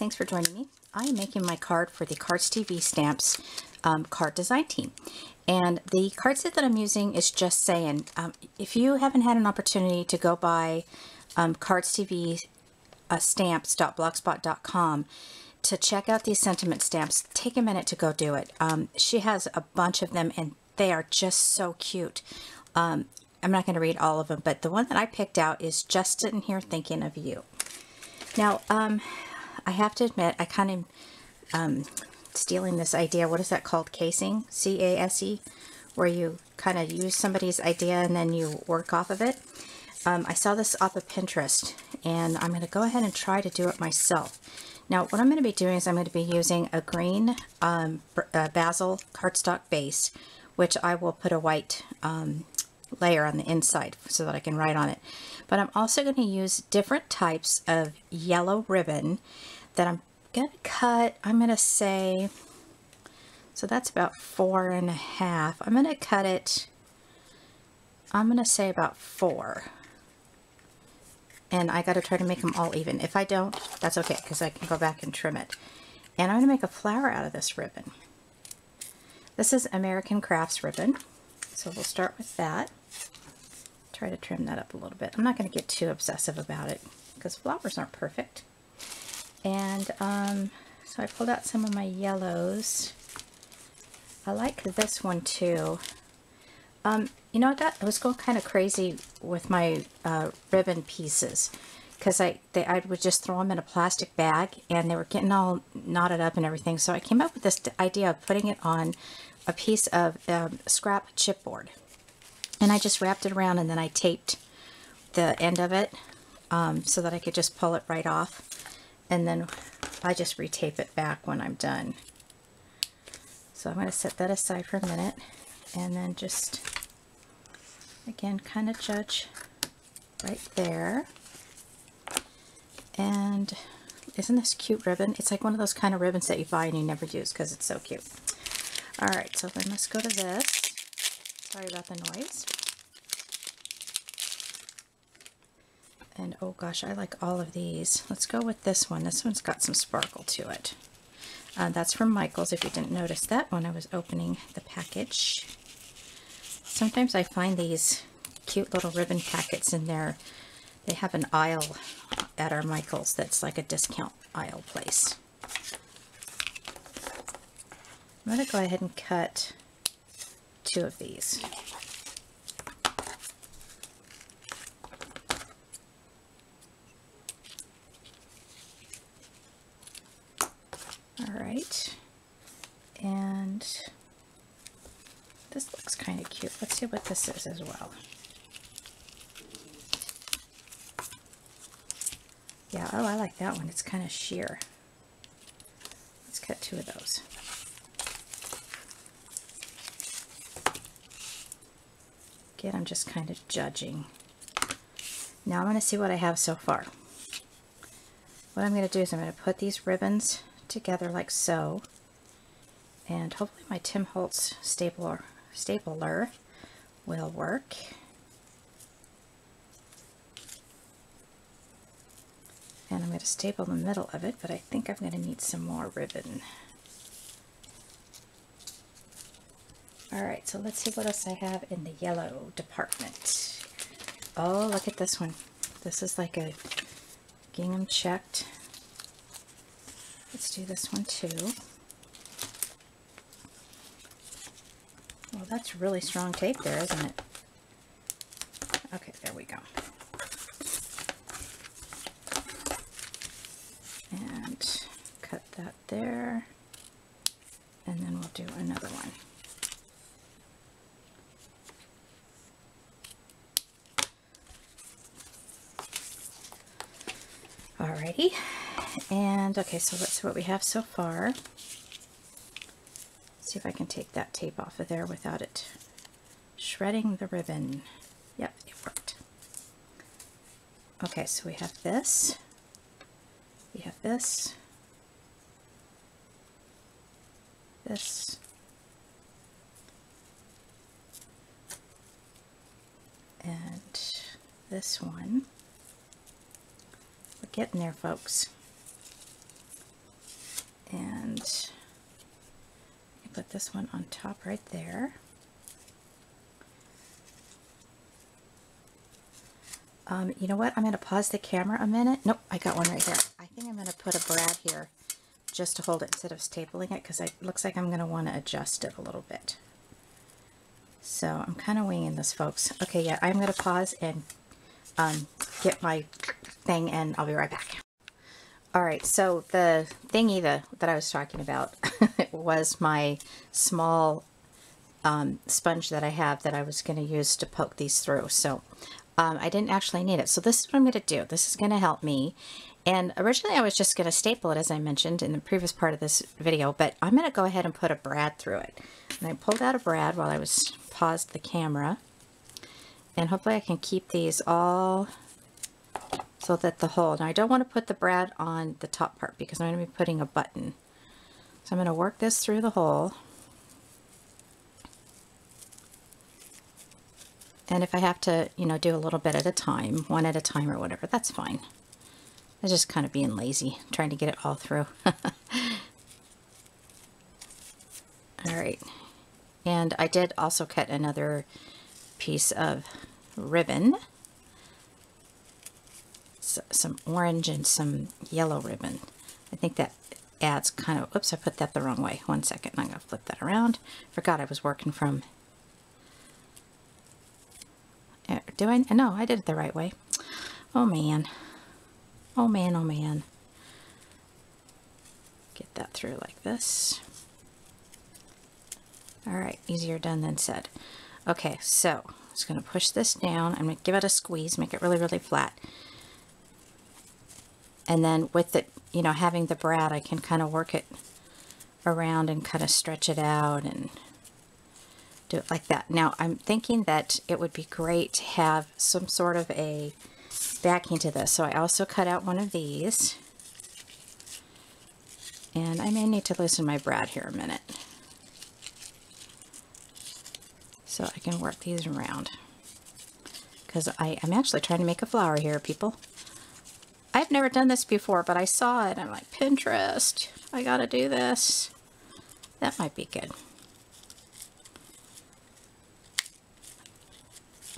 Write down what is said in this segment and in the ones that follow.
thanks for joining me. I am making my card for the CardzTV Stamps Card Design Team. And the card set that I'm using is just saying, if you haven't had an opportunity to go buy CardzTV stamps.blogspot.com to check out these sentiment stamps, take a minute to go do it. She has a bunch of them and they are just so cute. I'm not going to read all of them, but the one that I picked out is Just Sitting Here Thinking of You. Now, I have to admit, I kind of stealing this idea. What is that called? Casing? C-A-S-E? Where you kind of use somebody's idea and then you work off of it. I saw this off of Pinterest, and I'm going to go ahead and try to do it myself. Now, what I'm going to be doing is I'm going to be using a green basil cardstock base, which I will put a white layer on the inside so that I can write on it. But I'm also going to use different types of yellow ribbon that I'm going to cut. I'm going to say, so that's about 4.5. I'm going to cut it, I'm going to say about 4. And I got to try to make them all even. If I don't, that's okay, because I can go back and trim it. And I'm going to make a flower out of this ribbon. This is American Crafts ribbon, so we'll start with that. Try to trim that up a little bit. I'm not going to get too obsessive about it because flowers aren't perfect. And so I pulled out some of my yellows. I like this one too. You know, I was going kind of crazy with my ribbon pieces because I would just throw them in a plastic bag and they were getting all knotted up and everything. So I came up with this idea of putting it on a piece of scrap chipboard. And I just wrapped it around and then I taped the end of it so that I could just pull it right off. And then I just retape it back when I'm done. So I'm going to set that aside for a minute and then just, again, kind of judge right there. And isn't this cute ribbon? It's like one of those kind of ribbons that you buy and you never use because it's so cute. Alright, so then let's go to this. Sorry about the noise. And oh gosh, I like all of these. Let's go with this one. This one's got some sparkle to it. That's from Michael's, if you didn't notice that when I was opening the package. Sometimes I find these cute little ribbon packets in there. They have an aisle at our Michael's that's like a discount aisle place. I'm going to go ahead and cut 2 of these. Alright, and this looks kind of cute. Let's see what this is as well. Yeah, oh, I like that one. It's kind of sheer. Let's cut 2 of those. Again, I'm just kind of judging. Now I'm going to see what I have so far. What I'm going to do is I'm going to put these ribbons together like so, and hopefully my Tim Holtz stapler will work. And I'm going to staple the middle of it, but I think I'm going to need some more ribbon. Alright, so let's see what else I have in the yellow department. Oh, look at this one. This is like a gingham checked. Let's do this one too. Well, that's really strong tape there, isn't it? Okay, there we go. And cut that there. And then we'll do another one. Alrighty, and okay, so let's see what we have so far. Let's see if I can take that tape off of there without it shredding the ribbon. Yep, it worked. Okay, so we have this, this, and this one. We're getting there, folks. And put this one on top right there. You know what? I'm going to pause the camera a minute. Nope, I got one right here. I think I'm going to put a brad here just to hold it instead of stapling it, because it looks like I'm going to want to adjust it a little bit. So I'm kind of winging this, folks. Okay, yeah, I'm going to pause and get my thing, and I'll be right back. Alright, so the thingy that I was talking about was my small sponge that I have that I was going to use to poke these through. So I didn't actually need it. So this is what I'm going to do. This is going to help me. And originally I was just going to staple it, as I mentioned in the previous part of this video, but I'm going to go ahead and put a brad through it. And I pulled out a brad while I was paused the camera. And hopefully I can keep these all so that the hole, now I don't want to put the brad on the top part because I'm going to be putting a button. So I'm going to work this through the hole. And if I have to, you know, do a little bit at a time, one at a time or whatever, that's fine. I'm just kind of being lazy, trying to get it all through. Alright. And I did also cut another piece of ribbon. Some orange and some yellow ribbon. I think that adds kind of, oops, I put that the wrong way. One second, I'm going to flip that around. Forgot I was working from, do I? No, I did it the right way. Oh man. Oh man, oh man. Get that through like this. Alright, easier done than said. Okay, so I'm just going to push this down. I'm going to give it a squeeze, make it really, really flat. And then with it, you know, having the brad, I can kind of work it around and kind of stretch it out and do it like that. Now, I'm thinking that it would be great to have some sort of a backing to this. So I also cut out one of these. And I may need to loosen my brad here a minute, so I can work these around. Because I'm actually trying to make a flower here, people. I've never done this before, but I saw it. I'm like, Pinterest, I gotta do this. That might be good.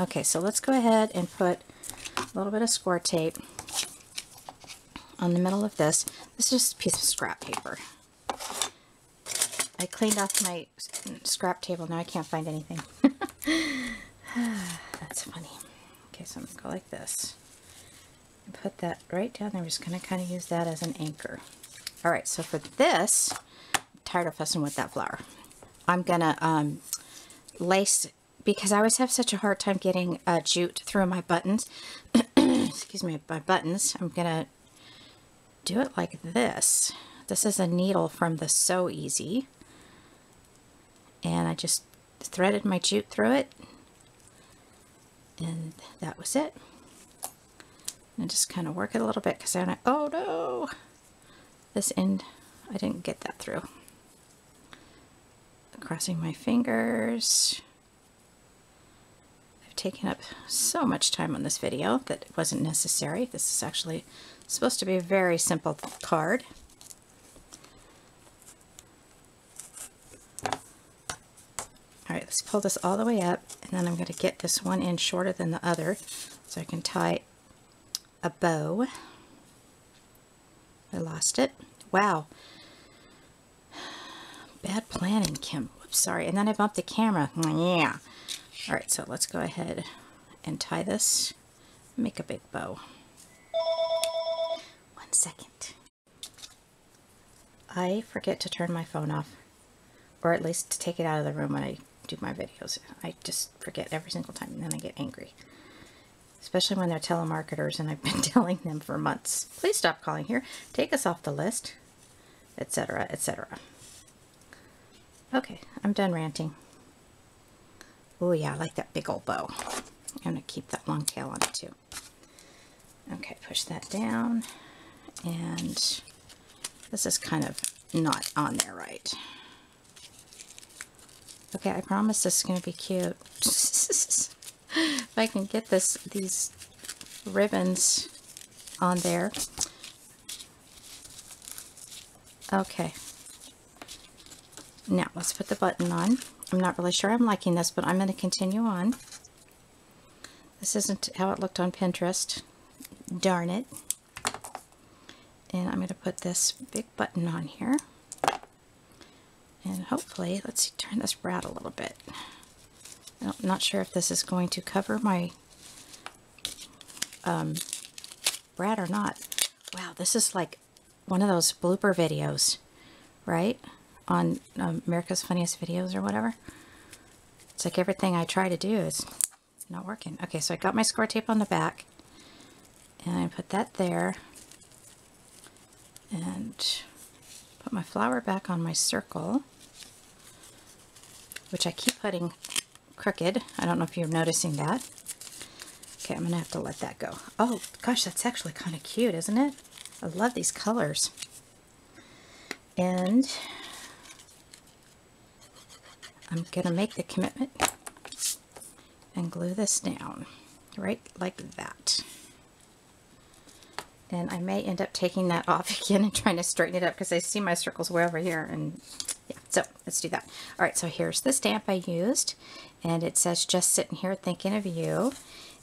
Okay, so let's go ahead and put a little bit of score tape on the middle of this. This is just a piece of scrap paper. I cleaned off my scrap table. Now I can't find anything. That's funny. Okay, so I'm going to go like this. And put that right down there. I'm just going to kind of use that as an anchor. Alright, so for this, I'm tired of fussing with that flower. I'm going to lace, because I always have such a hard time getting jute through my buttons. Excuse me, my buttons. I'm going to do it like this. This is a needle from the So Easy. And I just threaded my jute through it. And that was it. And just kind of work it a little bit, because I, oh no, this end, I didn't get that through. Crossing my fingers. I've taken up so much time on this video that it wasn't necessary. This is actually supposed to be a very simple card. Alright, let's pull this all the way up, and then I'm going to get this one end shorter than the other so I can tie a bow. I lost it. Wow. Bad planning, Kim. Whoops, sorry. And then I bumped the camera. Yeah. Alright, so let's go ahead and tie this. Make a big bow. 1 second. I forget to turn my phone off, or at least to take it out of the room when I do my videos. I just forget every single time, and then I get angry. Especially when they're telemarketers and I've been telling them for months, please stop calling here, take us off the list, etc., etc. Okay, I'm done ranting. Oh yeah, I like that big old bow. I'm going to keep that long tail on it too. Okay, push that down, and this is kind of not on there right. Okay, I promise this is going to be cute. If I can get these ribbons on there. Okay, Now let's put the button on. I'm not really sure I'm liking this, but I'm going to continue on. This isn't how it looked on Pinterest. Darn it. And I'm going to put this big button on here. And hopefully, let's see, turn this brad a little bit. I'm not sure if this is going to cover my brad or not. Wow, this is like one of those blooper videos, right? On America's Funniest Videos or whatever. It's like everything I try to do is not working. Okay, so I got my score tape on the back, and I put that there, and put my flower back on my circle, which I keep putting crooked. I don't know if you're noticing that. Okay, I'm gonna have to let that go. Oh gosh, that's actually kind of cute, isn't it? I love these colors. And I'm gonna make the commitment and glue this down right like that. And I may end up taking that off again and trying to straighten it up because I see my circles way over here, and yeah, so let's do that. All right, so here's the stamp I used, and it says just sitting here thinking of you.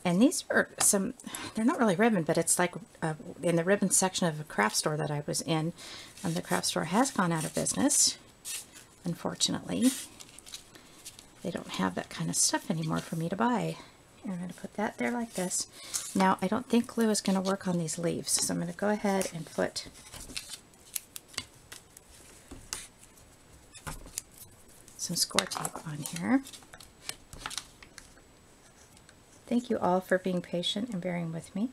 And these are some, they're not really ribbon, but it's like in the ribbon section of a craft store that I was in. The craft store has gone out of business, unfortunately. They don't have that kind of stuff anymore for me to buy. And I'm going to put that there like this. Now, I don't think glue is going to work on these leaves, so I'm going to go ahead and put some score tape on here. Thank you all for being patient and bearing with me.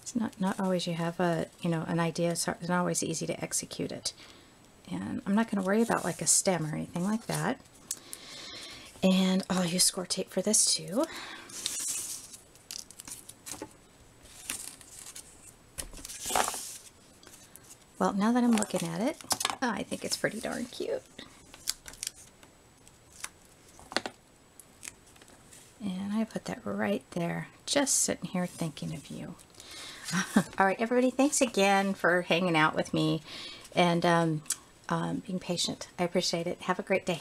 It's not always you have a, an idea, so it's not always easy to execute it. And I'm not going to worry about like a stem or anything like that. And I'll use score tape for this too. Well, now that I'm looking at it, I think it's pretty darn cute. And I put that right there, just sitting here thinking of you. All right, everybody, thanks again for hanging out with me and being patient. I appreciate it. Have a great day.